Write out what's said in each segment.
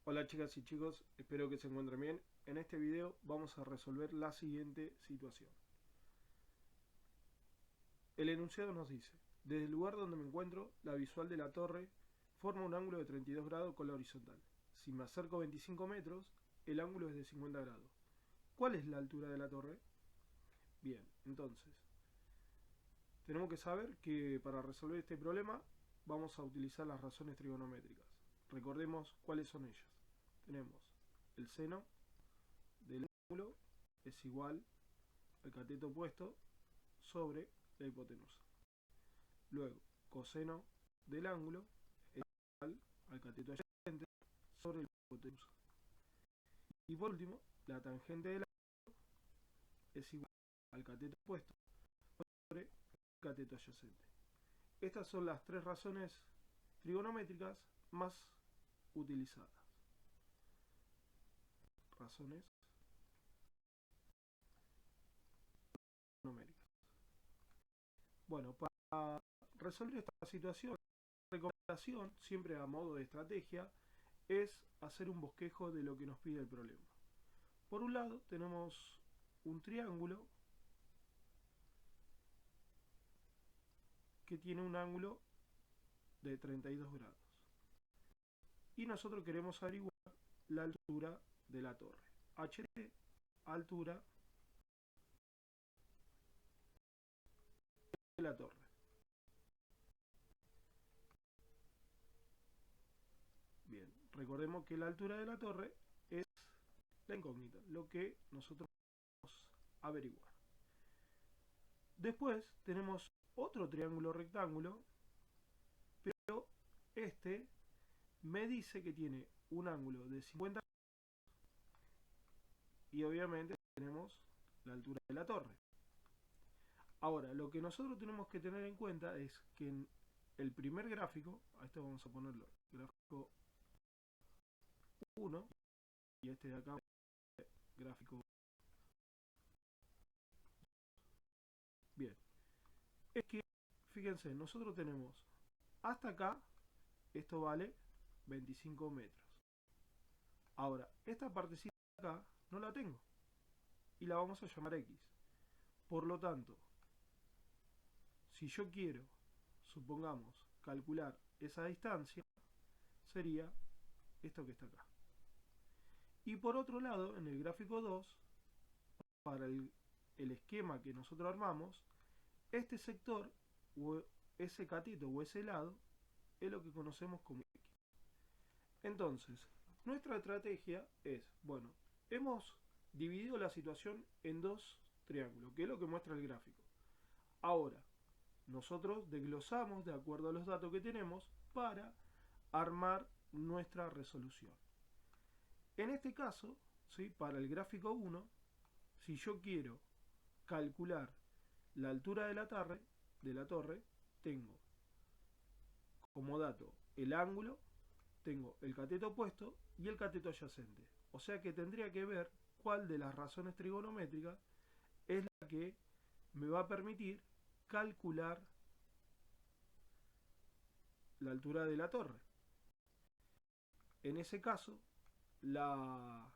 Hola chicas y chicos, espero que se encuentren bien. En este video vamos a resolver la siguiente situación. El enunciado nos dice: desde el lugar donde me encuentro, la visual de la torre forma un ángulo de 32 grados con la horizontal. Si me acerco 25 metros, el ángulo es de 50 grados. ¿Cuál es la altura de la torre? Bien, entonces, tenemos que saber que para resolver este problema vamos a utilizar las razones trigonométricas. Recordemos cuáles son ellas. Tenemos el seno del ángulo es igual al cateto opuesto sobre la hipotenusa. Luego, coseno del ángulo es igual al cateto adyacente sobre la hipotenusa. Y por último, la tangente del ángulo es igual al cateto opuesto sobre el cateto adyacente. Estas son las tres razones trigonométricas más utilizadas. Razones numéricas. Bueno, para resolver esta situación, la recomendación, siempre a modo de estrategia, es hacer un bosquejo de lo que nos pide el problema. Por un lado tenemos un triángulo que tiene un ángulo de 32 grados. Y nosotros queremos averiguar la altura de la torre. HT, altura de la torre. Bien, recordemos que la altura de la torre es la incógnita, lo que nosotros vamos a averiguar. Después tenemos otro triángulo rectángulo, pero este me dice que tiene un ángulo de 50 y obviamente tenemos la altura de la torre. Ahora, lo que nosotros tenemos que tener en cuenta es que en el primer gráfico, a esto vamos a ponerlo gráfico 1 y este de acá gráfico. Bien, es que fíjense, nosotros tenemos hasta acá, esto vale 25 metros. Ahora, esta partecita de acá no la tengo y la vamos a llamar X. Por lo tanto, si yo quiero, supongamos, calcular esa distancia, sería esto que está acá. Y por otro lado, en el gráfico 2, para el esquema que nosotros armamos, este sector, o ese cateto o ese lado, es lo que conocemos como X. Entonces, nuestra estrategia es, bueno, hemos dividido la situación en dos triángulos, que es lo que muestra el gráfico. Ahora, nosotros desglosamos de acuerdo a los datos que tenemos para armar nuestra resolución. En este caso, ¿sí?, para el gráfico 1, si yo quiero calcular la altura de la torre, tengo como dato el ángulo, tengo el cateto opuesto y el cateto adyacente. O sea que tendría que ver cuál de las razones trigonométricas es la que me va a permitir calcular la altura de la torre. En ese caso, la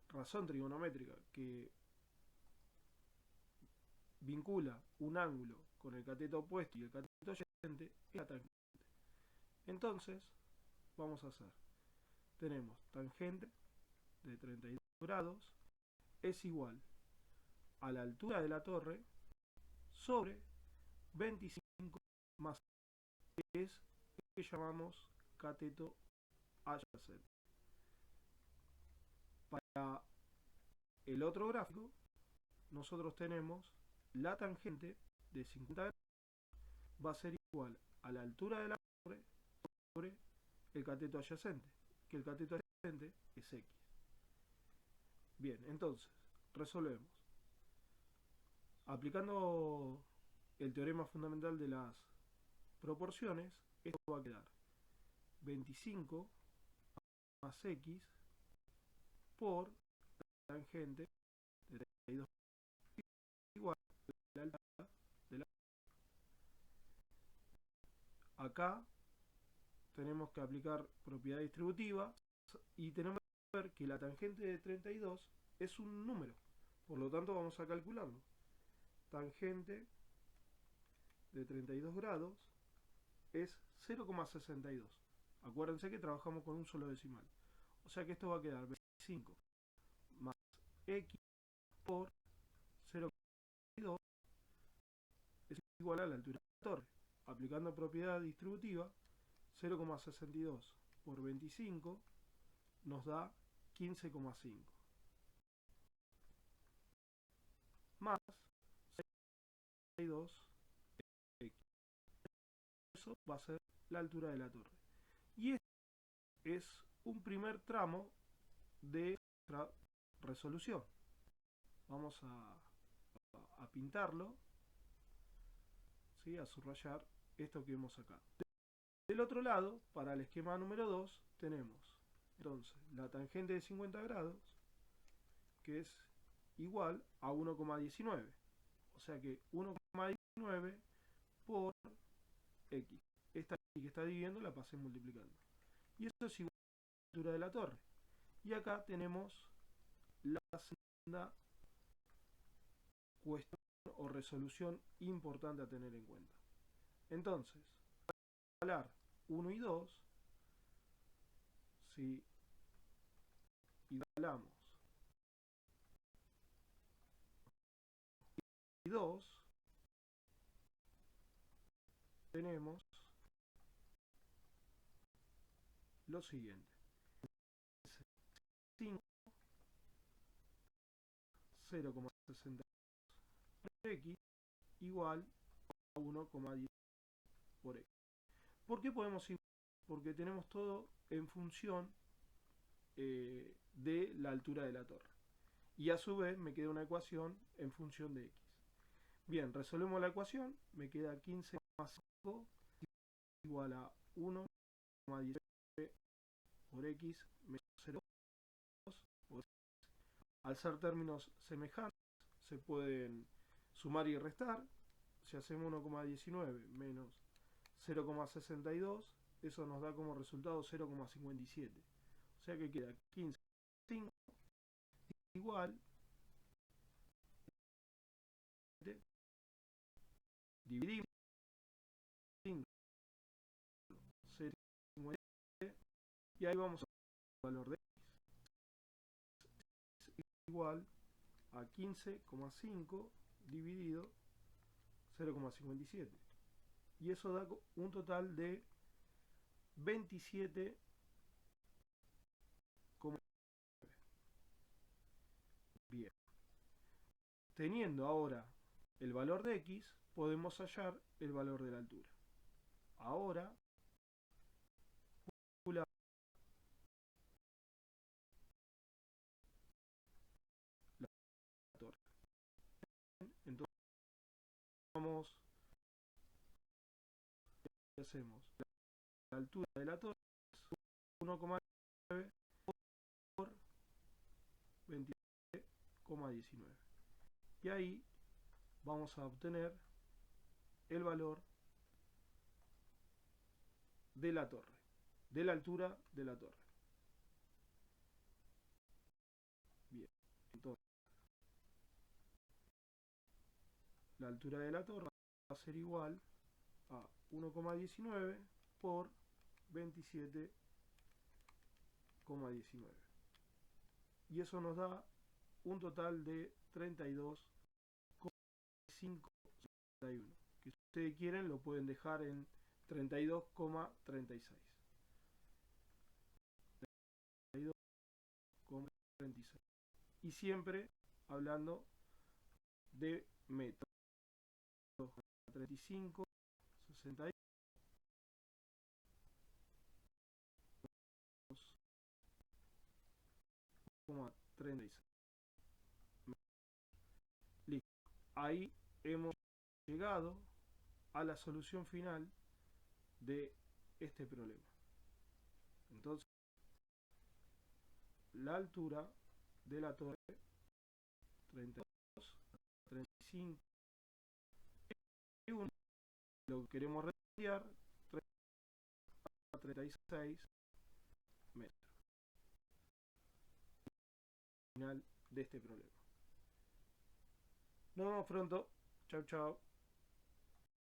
razón trigonométrica que vincula un ángulo con el cateto opuesto y el cateto adyacente es la tangente. Entonces, vamos a hacer, tenemos tangente de 32 grados es igual a la altura de la torre sobre 25 más, que es lo que llamamos cateto adyacente. Para el otro gráfico, nosotros tenemos la tangente de 50 grados va a ser igual a la altura de la torre sobre el cateto adyacente, que el cateto adyacente es X. Bien, entonces, resolvemos. Aplicando el teorema fundamental de las proporciones, esto va a quedar 25 más X por tangente de 32 igual a la altura de la... Acá tenemos que aplicar propiedad distributiva, y tenemos que ver que la tangente de 32 es un número, por lo tanto vamos a calcularlo. Tangente de 32 grados es 0,62. Acuérdense que trabajamos con un solo decimal. O sea que esto va a quedar 25 más x por 0,62 es igual a la altura de la torre. Aplicando propiedad distributiva, 0,62 por 25 nos da 15,5. Más 62x. Eso va a ser la altura de la torre. Y este es un primer tramo de nuestra resolución. Vamos a pintarlo, ¿sí? A subrayar esto que vemos acá. Del otro lado, para el esquema número 2, tenemos entonces la tangente de 50 grados, que es igual a 1,19. O sea que 1,19 por x. Esta x que está dividiendo la pasé multiplicando. Y eso es igual a la altura de la torre. Y acá tenemos la segunda cuestión o resolución importante a tener en cuenta. Entonces, para igualar 1 y 2, si igualamos y 2, tenemos lo siguiente. 5, 0,62 por x igual a 1,10 por x. ¿Por qué podemos igualar? Porque tenemos todo en función de la altura de la torre. Y a su vez me queda una ecuación en función de x. Bien, resolvemos la ecuación, me queda 15,5 igual a 1,19 por x menos 0,2 por x. Al ser términos semejantes, se pueden sumar y restar. Si hacemos 1,19 menos 0,62, eso nos da como resultado 0,57. O sea que queda 15,5 igual dividimos 0,57 y ahí vamos a el valor de x es igual a 15,5 dividido 0,57 y eso da un total de 27,9. Bien, teniendo ahora el valor de x, podemos hallar el valor de la altura. Ahora, calcular la torre. Entonces, vamos, hacemos la altura de la torre es 1,9 por 27,19. Y ahí vamos a obtener el valor de la torre, de la altura de la torre. Bien, entonces la altura de la torre va a ser igual a 1,19 por 27,19. Y eso nos da un total de 32,561. Que si ustedes quieren lo pueden dejar en 32,36. 32,36. Y siempre hablando de metros. 35, 61, 36. Listo. Ahí hemos llegado a la solución final de este problema. Entonces, la altura de la torre 32, 35, 31, lo que queremos redondear a 36 metros. de este problema. Nos vemos pronto. Chau, chau.